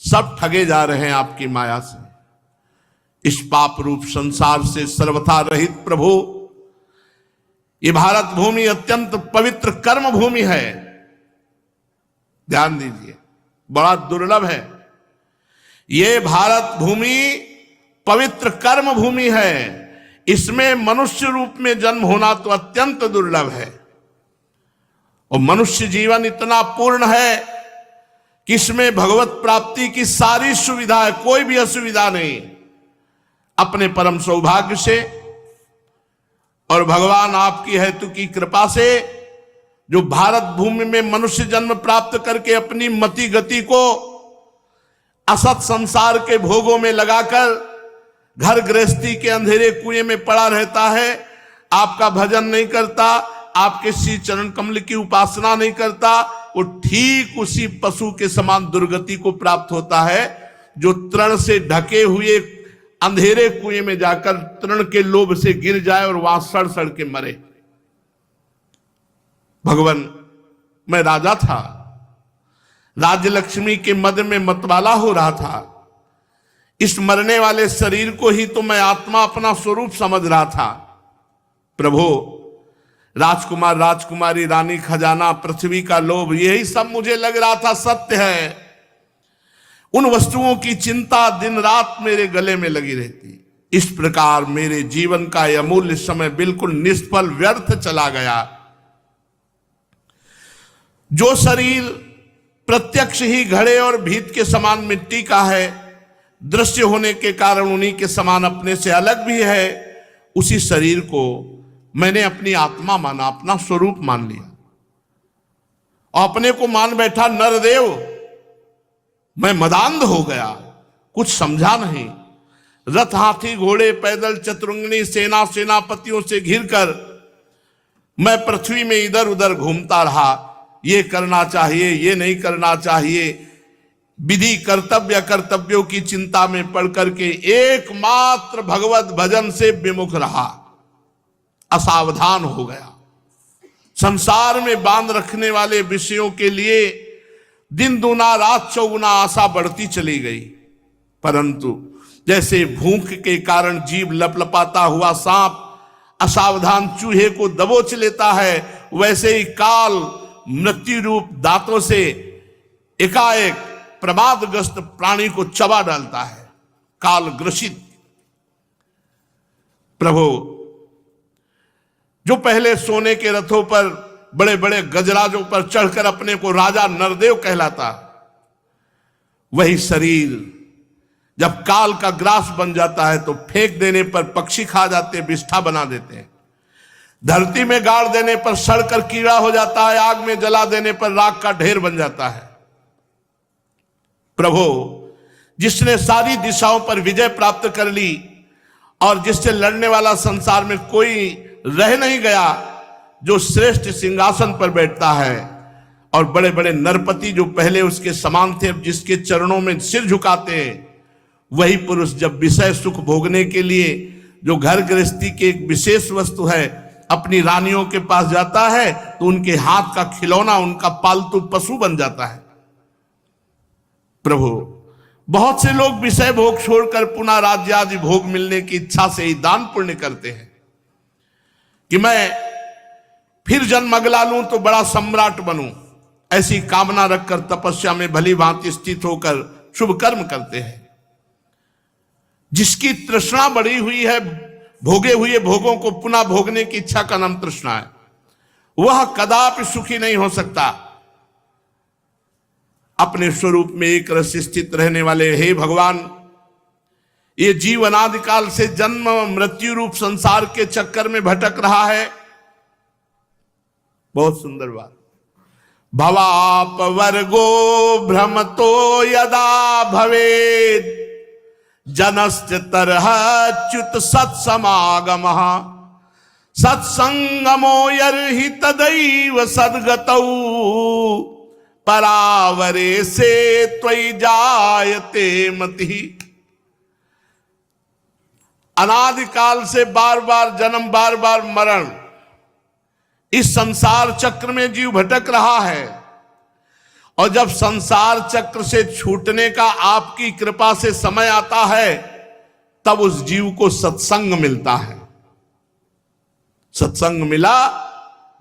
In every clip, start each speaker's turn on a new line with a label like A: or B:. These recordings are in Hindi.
A: सब ठगे जा रहे हैं आपकी माया से। इस पाप रूप संसार से सर्वथा रहित प्रभु, ये भारत भूमि अत्यंत पवित्र कर्म भूमि है। ध्यान दीजिए, बड़ा दुर्लभ है। ये भारत भूमि पवित्र कर्म भूमि है। इसमें मनुष्य रूप में जन्म होना तो अत्यंत दुर्लभ है। और मनुष्य जीवन इतना पूर्ण है कि इसमें भगवत प्राप्ति की सारी सुविधा है, कोई भी असुविधा नहीं। अपने परम सौभाग्य से और भगवान आपकी हेतु की कृपा से जो भारत भूमि में मनुष्य जन्म प्राप्त करके अपनी मति गति को असत संसार के भोगों में लगाकर घर गृहस्थी के अंधेरे कुएं में पड़ा रहता है, आपका भजन नहीं करता, आपके श्री चरण कमल की उपासना नहीं करता, वो ठीक उसी पशु के समान दुर्गति को प्राप्त होता है जो तृण से ढके हुए अंधेरे कुएं में जाकर तृण के लोभ से गिर जाए और वहां सड़ सड़ के मरे। भगवान, मैं राजा था, राज्य लक्ष्मी के मद में मतवाला हो रहा था। इस मरने वाले शरीर को ही तो मैं आत्मा अपना स्वरूप समझ रहा था। प्रभु, राजकुमार, राजकुमारी, रानी, खजाना, पृथ्वी का लोभ, यही सब मुझे लग रहा था सत्य है। उन वस्तुओं की चिंता दिन रात मेरे गले में लगी रहती। इस प्रकार मेरे जीवन का यह अमूल्य समय बिल्कुल निष्फल व्यर्थ चला गया। जो शरीर प्रत्यक्ष ही घड़े और भीत के समान मिट्टी का है, दृश्य होने के कारण उन्हीं के समान अपने से अलग भी है, उसी शरीर को मैंने अपनी आत्मा माना, अपना स्वरूप मान लिया और अपने को मान बैठा नरदेव। मैं मदांध हो गया, कुछ समझा नहीं। रथ, हाथी, घोड़े, पैदल, चतुरंगिनी, सेना, सेनापतियों से घिरकर मैं पृथ्वी में इधर उधर घूमता रहा। ये करना चाहिए, ये नहीं करना चाहिए, विधि कर्तव्य कर्तव्यों की चिंता में पड़ करके एकमात्र भगवत भजन से विमुख रहा, असावधान हो गया। संसार में बांध रखने वाले विषयों के लिए दिन दूना रात चौगुना आशा बढ़ती चली गई। परंतु जैसे भूख के कारण जीव लपलपाता हुआ सांप असावधान चूहे को दबोच लेता है, वैसे ही काल मृत्यु रूप दांतों से एकाएक प्रमादग्रस्त प्राणी को चबा डालता है, काल ग्रसित। प्रभु, जो पहले सोने के रथों पर बड़े बड़े गजराजों पर चढ़कर अपने को राजा नरदेव कहलाता, वही शरीर जब काल का ग्रास बन जाता है तो फेंक देने पर पक्षी खा जाते, विष्ठा बना देते हैं। धरती में गाड़ देने पर सड़कर कीड़ा हो जाता है, आग में जला देने पर राख का ढेर बन जाता है। प्रभु, जिसने सारी दिशाओं पर विजय प्राप्त कर ली और जिससे लड़ने वाला संसार में कोई रह नहीं गया, जो श्रेष्ठ सिंहासन पर बैठता है और बड़े बड़े नरपति जो पहले उसके समान थे अब जिसके चरणों में सिर झुकाते हैं, वही पुरुष जब विषय सुख भोगने के लिए जो घर गृहस्थी की एक विशेष वस्तु है अपनी रानियों के पास जाता है तो उनके हाथ का खिलौना उनका पालतू पशु बन जाता है। प्रभु, बहुत से लोग विषय भोग छोड़कर पुनः राज्य आदि भोग मिलने की इच्छा से ही दान पुण्य करते हैं कि मैं फिर जन्म अगला लूं तो बड़ा सम्राट बनूं, ऐसी कामना रखकर तपस्या में भली भांति स्थित होकर शुभ कर्म करते हैं। जिसकी तृष्णा बढ़ी हुई है भोगे हुए भोगों को पुनः भोगने की इच्छा का नाम तृष्णा है, वह कदापि सुखी नहीं हो सकता। अपने स्वरूप में एक रस स्थित रहने वाले हे भगवान, ये जीव अनादि काल से जन्म मृत्यु रूप संसार के चक्कर में भटक रहा है। बहुत सुंदर बात। भवाप वर्गो भ्रमतो यदा भवेद जनश्च तरहच्युत सत्समागमः सत्संगमो यर्हि तदैव सद्गतौ परावरे से त्वयि जायते मतिः। अनादिकाल से बार बार जन्म बार बार मरण, इस संसार चक्र में जीव भटक रहा है और जब संसार चक्र से छूटने का आपकी कृपा से समय आता है, तब उस जीव को सत्संग मिलता है। सत्संग मिला,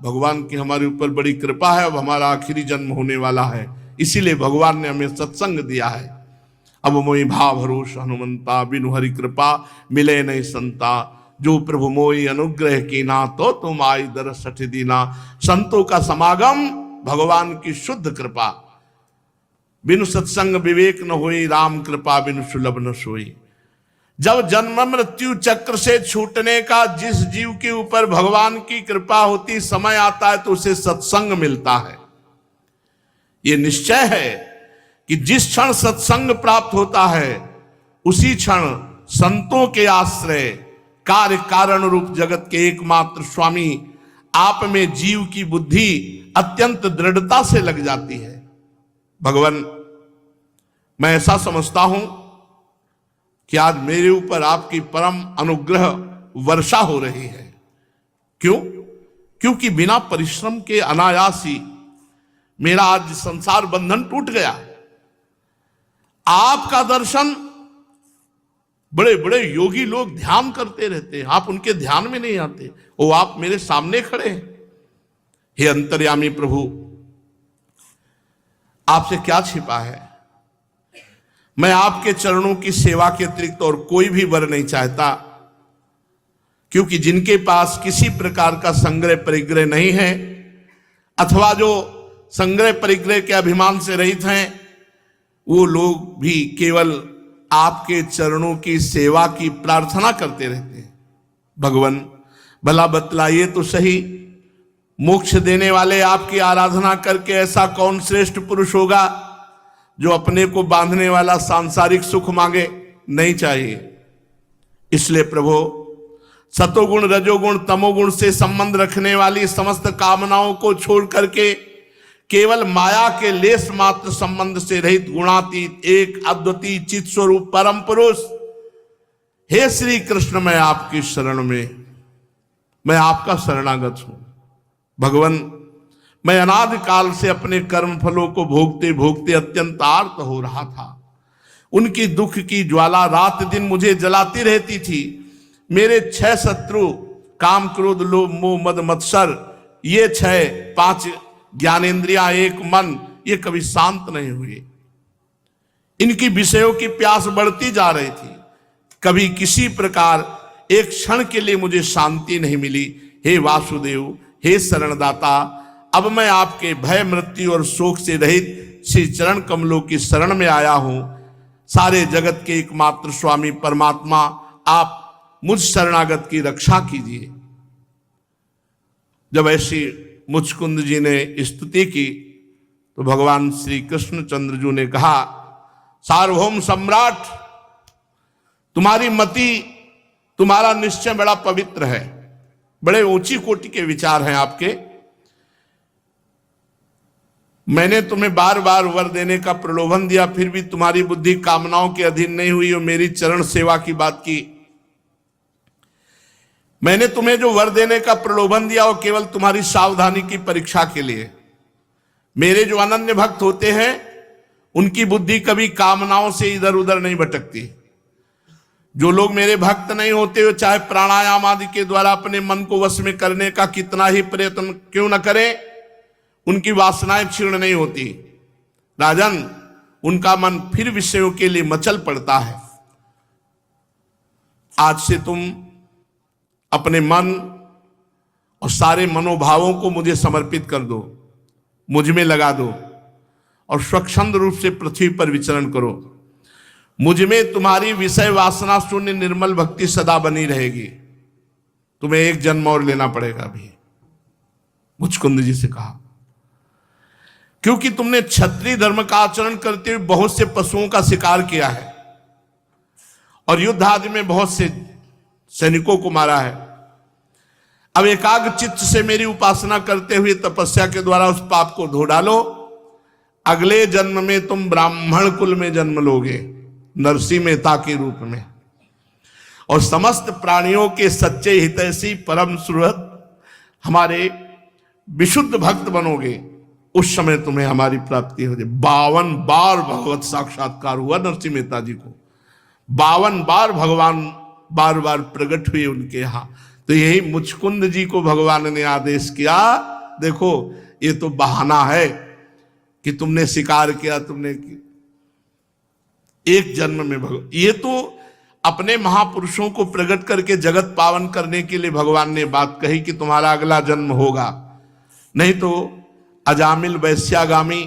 A: भगवान की हमारे ऊपर बड़ी कृपा है। अब हमारा आखिरी जन्म होने वाला है, इसीलिए भगवान ने हमें सत्संग दिया है। अब मोहि भाव भरोस हनुमंता, बिनु हरि कृपा मिले नहीं संता। जो प्रभु मोहि अनुग्रह कीना, तो तुम आई दरस सठ दीना। संतों का समागम भगवान की शुद्ध कृपा। बिनु सत्संग विवेक न होई, राम कृपा बिनु सुलभ न सोई। जब जन्म मृत्यु चक्र से छूटने का जिस जीव के ऊपर भगवान की कृपा होती, समय आता है तो उसे सत्संग मिलता है। ये निश्चय है कि जिस क्षण सत्संग प्राप्त होता है, उसी क्षण संतों के आश्रय, कार्य कारण रूप जगत के एकमात्र स्वामी आप में जीव की बुद्धि अत्यंत दृढ़ता से लग जाती है। भगवान, मैं ऐसा समझता हूं कि आज मेरे ऊपर आपकी परम अनुग्रह वर्षा हो रही है। क्यों? क्योंकि बिना परिश्रम के अनायास ही मेरा आज संसार बंधन टूट गया। आपका दर्शन, बड़े बड़े योगी लोग ध्यान करते रहते हैं, आप उनके ध्यान में नहीं आते। वो आप मेरे सामने खड़े हैं। हे अंतर्यामी प्रभु, आपसे क्या छिपा है? मैं आपके चरणों की सेवा के अतिरिक्त और कोई भी वर नहीं चाहता, क्योंकि जिनके पास किसी प्रकार का संग्रह परिग्रह नहीं है, अथवा जो संग्रह परिग्रह के अभिमान से रहित हैं, वो लोग भी केवल आपके चरणों की सेवा की प्रार्थना करते रहते हैं। भगवान, भला बतलाइए तो सही, मोक्ष देने वाले आपकी आराधना करके ऐसा कौन श्रेष्ठ पुरुष होगा जो अपने को बांधने वाला सांसारिक सुख मांगे? नहीं चाहिए। इसलिए प्रभु, सतोगुण रजोगुण तमोगुण से संबंध रखने वाली समस्त कामनाओं को छोड़ करके केवल माया के लेस मात्र संबंध से रहित गुणातीत एक अद्वितीय चित स्वरूप परम पुरुष, हे श्री कृष्ण, मैं आपकी शरण में, मैं आपका शरणागत हूं। भगवान, मैं अनादि काल से अपने कर्म फलों को भोगते भोगते अत्यंत आर्त हो रहा था। उनकी दुख की ज्वाला रात दिन मुझे जलाती रहती थी। मेरे 6 शत्रु, काम क्रोध लोभ मोह मद मत्सर, ये 5 ज्ञानेंद्रियां, एक मन, ये कभी शांत नहीं हुए। इनकी विषयों की प्यास बढ़ती जा रही थी। कभी किसी प्रकार एक क्षण के लिए मुझे शांति नहीं मिली। हे वासुदेव, हे शरणदाता, अब मैं आपके भय मृत्यु और शोक से रहित श्री चरण कमलों की शरण में आया हूं। सारे जगत के एकमात्र स्वामी परमात्मा, आप मुझ शरणागत की रक्षा कीजिए। जब ऐसी मुचकुंद जी ने स्तुति की तो भगवान श्री कृष्णचंद्र जी ने कहा, सार्वभौम सम्राट, तुम्हारी मति, तुम्हारा निश्चय बड़ा पवित्र है। बड़े ऊंची कोटि के विचार हैं आपके। मैंने तुम्हें बार बार वर देने का प्रलोभन दिया, फिर भी तुम्हारी बुद्धि कामनाओं के अधीन नहीं हुई और मेरी चरण सेवा की बात की। मैंने तुम्हें जो वर देने का प्रलोभन दिया वो केवल तुम्हारी सावधानी की परीक्षा के लिए। मेरे जो अनन्य भक्त होते हैं, उनकी बुद्धि कभी कामनाओं से इधर उधर नहीं भटकती। जो लोग मेरे भक्त नहीं होते, वो चाहे प्राणायाम आदि के द्वारा अपने मन को वश में करने का कितना ही प्रयत्न क्यों न करें, उनकी वासनाएं क्षीण नहीं होती। राजन, उनका मन फिर विषयों के लिए मचल पड़ता है। आज से तुम अपने मन और सारे मनोभावों को मुझे समर्पित कर दो, मुझ में लगा दो और स्वच्छंद रूप से पृथ्वी पर विचरण करो। मुझ में तुम्हारी विषय वासना शून्य निर्मल भक्ति सदा बनी रहेगी। तुम्हें एक जन्म और लेना पड़ेगा अभी, मुचकुंद जी से कहा, क्योंकि तुमने क्षत्रिय धर्म का आचरण करते हुए बहुत से पशुओं का शिकार किया है और युद्ध आदि में बहुत से सैनिकों को मारा है। अब एकाग्र चित्त से मेरी उपासना करते हुए तपस्या के द्वारा उस पाप को धो डालो। अगले जन्म में तुम ब्राह्मण कुल में जन्म लोगे, नरसिंह मेहता के रूप में, और समस्त प्राणियों के सच्चे हितैषी परम सुहृद हमारे विशुद्ध भक्त बनोगे। उस समय तुम्हें हमारी प्राप्ति हो जाए। 52 बार भगवत साक्षात्कार हुआ नरसिंह मेहता जी को, 52 बार भगवान बार बार प्रकट हुए उनके यहां। तो यही मुचकुंद जी को भगवान ने आदेश किया, देखो ये तो बहाना है कि तुमने शिकार किया, तुमने एक जन्म में भगवान, ये तो अपने महापुरुषों को प्रकट करके जगत पावन करने के लिए भगवान ने बात कही कि तुम्हारा अगला जन्म होगा। नहीं तो अजामिल वैश्यागामी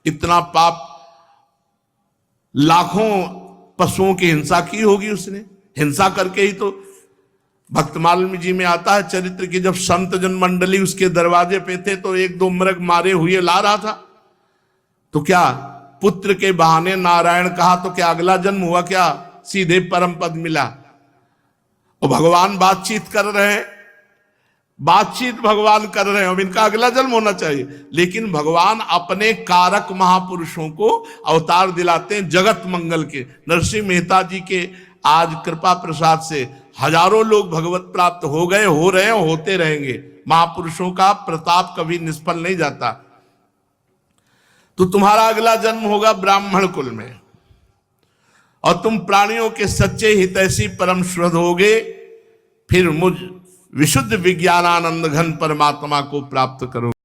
A: इतना पाप, लाखों पशुओं की हिंसा की होगी उसने, हिंसा करके ही तो भक्तमाल जी में आता है चरित्र की, जब संत जन मंडली उसके दरवाजे पे थे तो एक दो मृग मारे हुए ला रहा था, तो क्या पुत्र के बहाने नारायण कहा तो क्या अगला जन्म हुआ, क्या सीधे परम पद मिला? और भगवान बातचीत कर रहे हैं, बातचीत भगवान कर रहे हैं, अब इनका अगला जन्म होना चाहिए। लेकिन भगवान अपने कारक महापुरुषों को अवतार दिलाते हैं जगत मंगल के। नरसिंह मेहता जी के आज कृपा प्रसाद से हजारों लोग भगवत प्राप्त हो गए, हो रहे हैं, होते रहेंगे। महापुरुषों का प्रताप कभी निष्फल नहीं जाता। तो तुम्हारा अगला जन्म होगा ब्राह्मण कुल में, और तुम प्राणियों के सच्चे हितैषी परम शुद्ध होगे, फिर मुझ विशुद्ध विज्ञानानंद घन परमात्मा को प्राप्त करोगे।